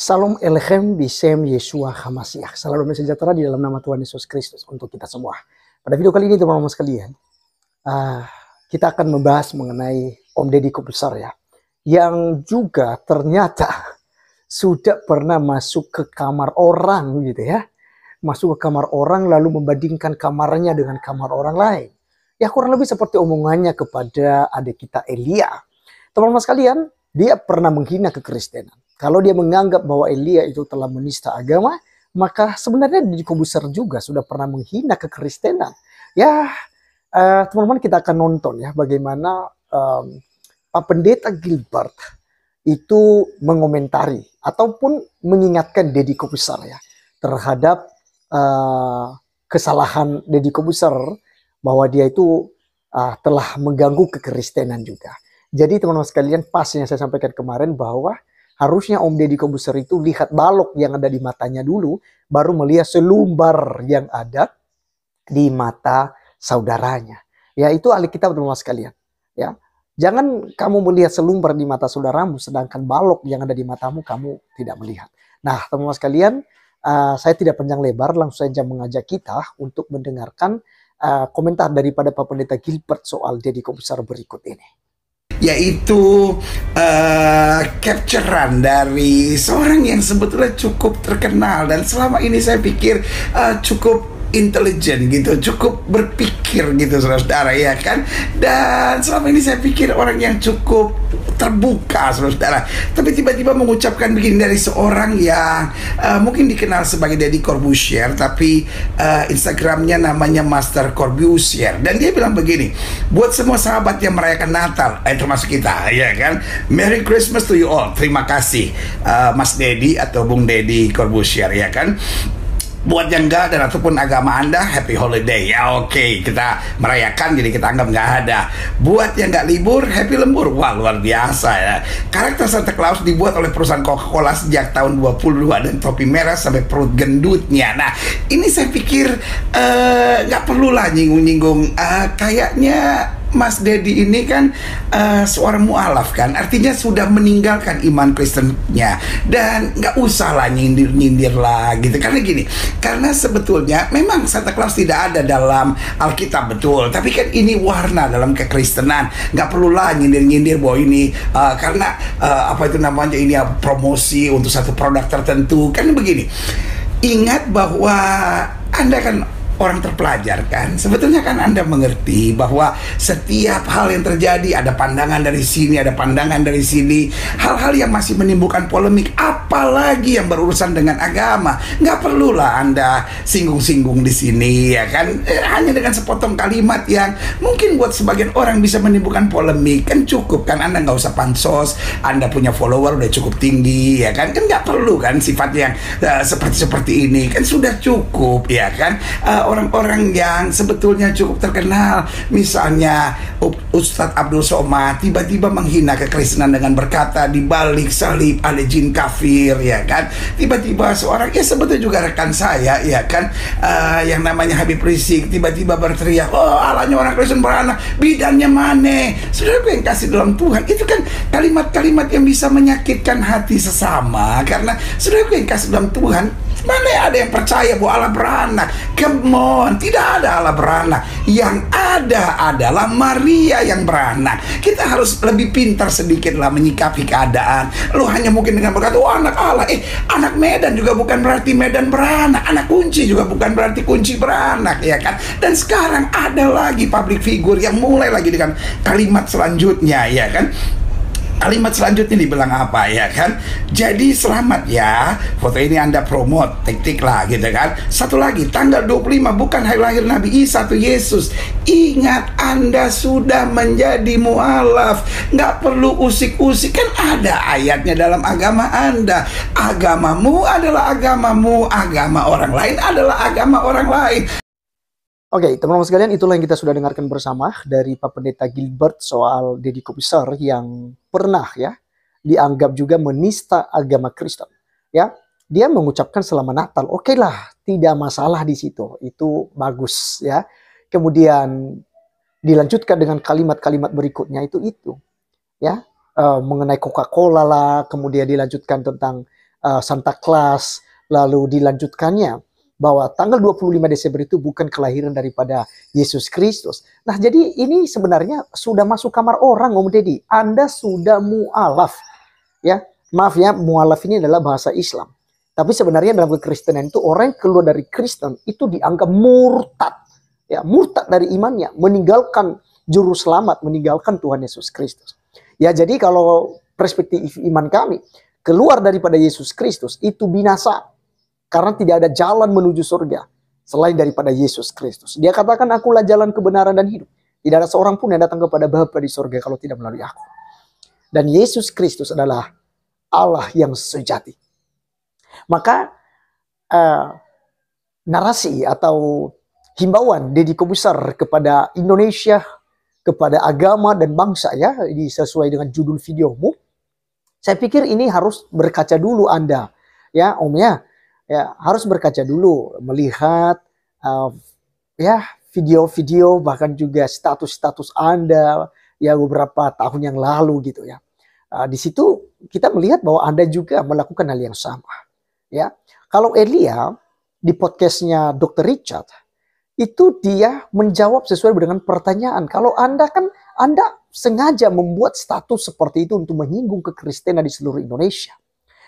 Salam Elechem Bisem Yeshua Hamasiah. Salam damai sejahtera di dalam nama Tuhan Yesus Kristus untuk kita semua. Pada video kali ini teman-teman sekalian, kita akan membahas mengenai Om Deddy Corbuzier ya, yang juga ternyata sudah pernah masuk ke kamar orang gitu ya, masuk ke kamar orang lalu membandingkan kamarnya dengan kamar orang lain. Ya kurang lebih seperti omongannya kepada adik kita Elia. Teman-teman sekalian, dia pernah menghina kekristenan. Kalau dia menganggap bahwa Elia itu telah menista agama, maka sebenarnya Deddy Corbuzier juga sudah pernah menghina kekristenan. Ya, teman-teman kita akan nonton ya bagaimana Pak Pendeta Gilbert itu mengomentari ataupun mengingatkan Deddy Corbuzier ya terhadap kesalahan Deddy Corbuzier bahwa dia itu telah mengganggu kekristenan juga. Jadi teman-teman sekalian, pas yang saya sampaikan kemarin bahwa harusnya Om Deddy Corbuzier itu lihat balok yang ada di matanya dulu, baru melihat selumbar yang ada di mata saudaranya. Ya, itu Alkitab teman-teman sekalian. Ya, jangan kamu melihat selumbar di mata saudaramu, sedangkan balok yang ada di matamu kamu tidak melihat. Nah, teman-teman sekalian, saya tidak panjang lebar, langsung saja mengajak kita untuk mendengarkan komentar daripada Pak Pendeta Gilbert soal Deddy Corbuzier berikut ini. Yaitu capturean dari seorang yang sebetulnya cukup terkenal dan selama ini saya pikir cukup intelijen gitu, cukup berpikir gitu saudara-saudara ya kan. Dan selama ini saya pikir orang yang cukup terbuka saudara-saudara, tapi tiba-tiba mengucapkan begini dari seorang yang mungkin dikenal sebagai Deddy Corbuzier, tapi Instagramnya namanya Master Corbuzier, dan dia bilang begini, buat semua sahabat yang merayakan Natal, termasuk kita ya kan, Merry Christmas to you all. Terima kasih Mas Deddy atau Bung Deddy Corbuzier ya kan. Buat yang enggak dan ataupun agama Anda, happy holiday ya, oke, kita merayakan jadi kita anggap nggak ada. Buat yang nggak libur, happy lembur. Wah, luar biasa ya. Karakter Santa Claus dibuat oleh perusahaan Coca-Cola sejak tahun 22 dan topi merah sampai perut gendutnya. Nah, ini saya pikir nggak perlulah nyinggung-nyinggung. Kayaknya Mas Deddy ini kan seorang mualaf kan, artinya sudah meninggalkan iman Kristennya, dan nggak usah lah nyindir-nyindir lah gitu. Karena gini, karena sebetulnya memang Santa Claus tidak ada dalam Alkitab, betul, tapi kan ini warna dalam kekristenan. Nggak perlulah nyindir-nyindir bahwa ini karena apa itu namanya, ini promosi untuk satu produk tertentu. Kan begini, ingat bahwa Anda kan orang terpelajar kan, sebetulnya kan Anda mengerti bahwa setiap hal yang terjadi ada pandangan dari sini, ada pandangan dari sini, hal-hal yang masih menimbulkan polemik, apalagi yang berurusan dengan agama. Nggak perlulah Anda singgung-singgung di sini ya kan, hanya dengan sepotong kalimat yang mungkin buat sebagian orang bisa menimbulkan polemik, kan cukup kan. Anda nggak usah pansos, Anda punya follower udah cukup tinggi ya kan nggak perlu kan sifat yang seperti ini, kan sudah cukup ya kan. Orang-orang yang sebetulnya cukup terkenal, misalnya Ustadz Abdul Somad, tiba-tiba menghina kekristenan dengan berkata di balik salib ada jin kafir ya kan. Tiba-tiba seorang, ya sebetulnya juga rekan saya ya kan, yang namanya Habib Rizik, tiba-tiba berteriak, oh alanya orang Kristen beranak, bidannya mana? Saudara gue yang kasih dalam Tuhan, itu kan kalimat-kalimat yang bisa menyakitkan hati sesama. Karena saudara gue yang kasih dalam Tuhan, mana ada yang percaya bahwa Allah beranak? Come on, tidak ada Allah beranak. Yang ada adalah Maria yang beranak. Kita harus lebih pintar sedikit lah menyikapi keadaan. Lo hanya mungkin dengan berkata, oh anak Allah, anak Medan juga bukan berarti Medan beranak. Anak kunci juga bukan berarti kunci beranak ya kan. Dan sekarang ada lagi public figure yang mulai lagi dengan kalimat selanjutnya ya kan. Kalimat selanjutnya dibilang apa ya kan? Jadi selamat ya, foto ini Anda promote, tik-tik lah gitu kan. Satu lagi, tanggal 25 bukan hari lahir Nabi Isa atau Yesus. Ingat, Anda sudah menjadi mualaf, nggak perlu usik-usik. Kan ada ayatnya dalam agama Anda. Agamamu adalah agamamu, agama orang lain adalah agama orang lain. Oke, teman-teman sekalian, itulah yang kita sudah dengarkan bersama dari Pak Pendeta Gilbert soal Deddy Corbuzier yang pernah ya dianggap juga menista agama Kristen. Ya, dia mengucapkan selamat Natal. Oke lah, tidak masalah di situ. Itu bagus ya. Kemudian dilanjutkan dengan kalimat-kalimat berikutnya itu ya. Mengenai Coca-Cola lah, kemudian dilanjutkan tentang Santa Claus, lalu dilanjutkannya bahwa tanggal 25 Desember itu bukan kelahiran daripada Yesus Kristus. Nah, jadi ini sebenarnya sudah masuk kamar orang, Om Deddy. Anda sudah mualaf. Ya, maaf ya, mualaf ini adalah bahasa Islam. Tapi sebenarnya dalam kekristenan itu orang yang keluar dari Kristen itu dianggap murtad. Ya, murtad dari imannya, meninggalkan juru selamat, meninggalkan Tuhan Yesus Kristus. Ya, jadi kalau perspektif iman kami, keluar daripada Yesus Kristus itu binasa. Karena tidak ada jalan menuju surga selain daripada Yesus Kristus. Dia katakan, akulah jalan kebenaran dan hidup. Tidak ada seorang pun yang datang kepada Bapa di surga kalau tidak melalui aku. Dan Yesus Kristus adalah Allah yang sejati. Maka narasi atau himbauan Deddy Kobusar kepada Indonesia, kepada agama dan bangsa, ya, ini sesuai dengan judul videomu. Saya pikir ini harus berkaca dulu Anda, ya Om ya. Ya, harus berkaca dulu, melihat ya video-video, bahkan juga status-status Anda ya beberapa tahun yang lalu gitu ya. Di situ kita melihat bahwa Anda juga melakukan hal yang sama. Ya, kalau Elia di podcastnya Dr. Richard itu dia menjawab sesuai dengan pertanyaan. Kalau Anda kan Anda sengaja membuat status seperti itu untuk menyinggung kekristenan di seluruh Indonesia.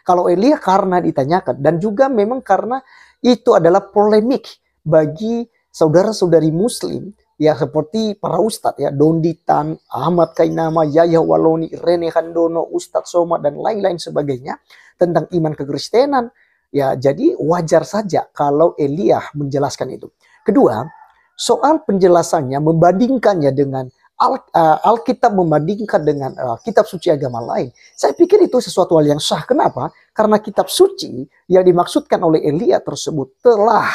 Kalau Elia karena ditanyakan, dan juga memang karena itu adalah polemik bagi saudara-saudari muslim, ya seperti para ustadz ya, Dondi Tan, Ahmad Kainama, Yahya Waloni, Rene Handono, Ustadz Somad, dan lain-lain sebagainya tentang iman kekristenan. Ya, jadi wajar saja kalau Elia menjelaskan itu. Kedua, soal penjelasannya, membandingkannya dengan Alkitab, membandingkan dengan kitab suci agama lain, saya pikir itu sesuatu hal yang sah. Kenapa? Karena kitab suci yang dimaksudkan oleh Elia tersebut telah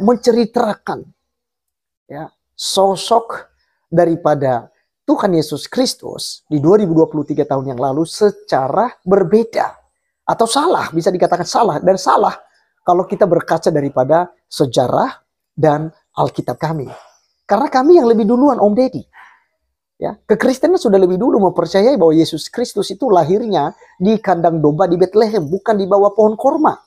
menceritakan ya sosok daripada Tuhan Yesus Kristus di 2023 tahun yang lalu secara berbeda atau salah, bisa dikatakan salah, dan salah kalau kita berkaca daripada sejarah dan Alkitab kami. Karena kami yang lebih duluan, Om Deddy. Ya, kekristenan sudah lebih dulu mempercayai bahwa Yesus Kristus itu lahirnya di kandang domba di Bethlehem, bukan di bawah pohon korma.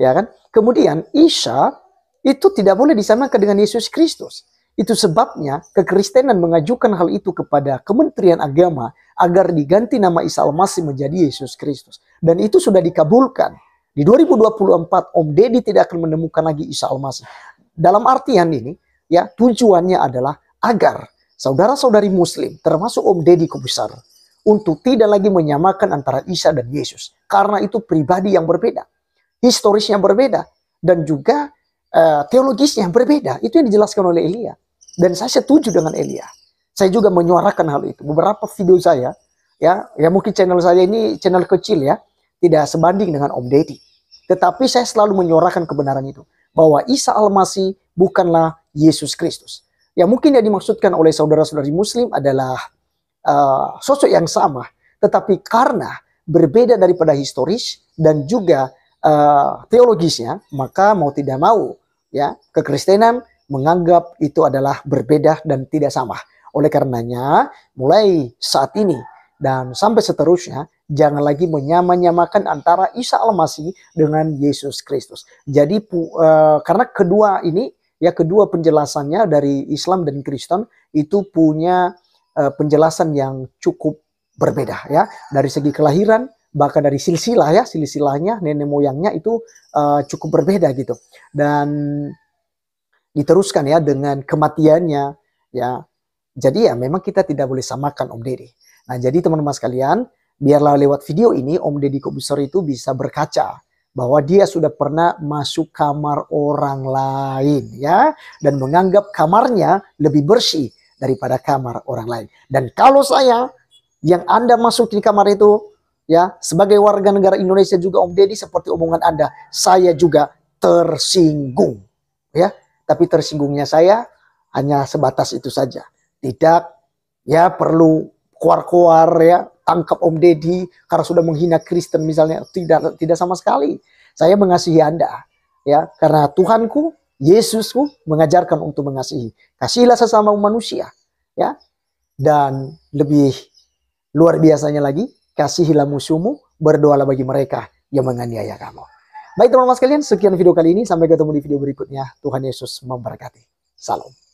Ya kan? Kemudian Isa itu tidak boleh disamakan dengan Yesus Kristus. Itu sebabnya kekristenan mengajukan hal itu kepada Kementerian Agama agar diganti nama Isa Al-Masih menjadi Yesus Kristus. Dan itu sudah dikabulkan. Di 2024 Om Deddy tidak akan menemukan lagi Isa Al-Masih. Dalam artian ini, ya, tujuannya adalah agar saudara-saudari muslim termasuk Om Deddy Kobusar untuk tidak lagi menyamakan antara Isa dan Yesus, karena itu pribadi yang berbeda, historisnya berbeda, dan juga teologisnya yang berbeda. Itu yang dijelaskan oleh Elia, dan saya setuju dengan Elia. Saya juga menyuarakan hal itu. Beberapa video saya, ya mungkin channel saya ini channel kecil ya, tidak sebanding dengan Om Deddy, tetapi saya selalu menyuarakan kebenaran itu, bahwa Isa Al-Masih bukanlah Yesus Kristus. Yang mungkin yang dimaksudkan oleh saudara-saudari muslim adalah sosok yang sama, tetapi karena berbeda daripada historis dan juga teologisnya, maka mau tidak mau ya kekristenan menganggap itu adalah berbeda dan tidak sama. Oleh karenanya, mulai saat ini dan sampai seterusnya, jangan lagi menyamakan antara Isa Al-Masih dengan Yesus Kristus. Jadi karena kedua ini, ya kedua penjelasannya dari Islam dan Kristen itu punya penjelasan yang cukup berbeda ya. Dari segi kelahiran, bahkan dari silsilah ya, silsilahnya, nenek moyangnya itu cukup berbeda gitu. Dan diteruskan ya dengan kematiannya ya. Jadi ya memang kita tidak boleh samakan Om Deddy. Nah, jadi teman-teman sekalian, biarlah lewat video ini Om Deddy Kobusar itu bisa berkaca bahwa dia sudah pernah masuk kamar orang lain ya, dan menganggap kamarnya lebih bersih daripada kamar orang lain. Dan kalau saya yang Anda masuk di kamar itu ya, sebagai warga negara Indonesia juga Om Deddy, seperti omongan Anda, saya juga tersinggung ya. Tapi tersinggungnya saya hanya sebatas itu saja. Tidak ya perlu keluar-keluar ya, tangkap Om Deddy karena sudah menghina Kristen misalnya. Tidak sama sekali. Saya mengasihi Anda ya, karena Tuhanku, Yesusku mengajarkan untuk mengasihi. Kasihilah sesama manusia ya. Dan lebih luar biasanya lagi, kasihilah musuhmu, berdoalah bagi mereka yang menganiaya kamu. Baik teman-teman sekalian, sekian video kali ini. Sampai ketemu di video berikutnya. Tuhan Yesus memberkati. Salam.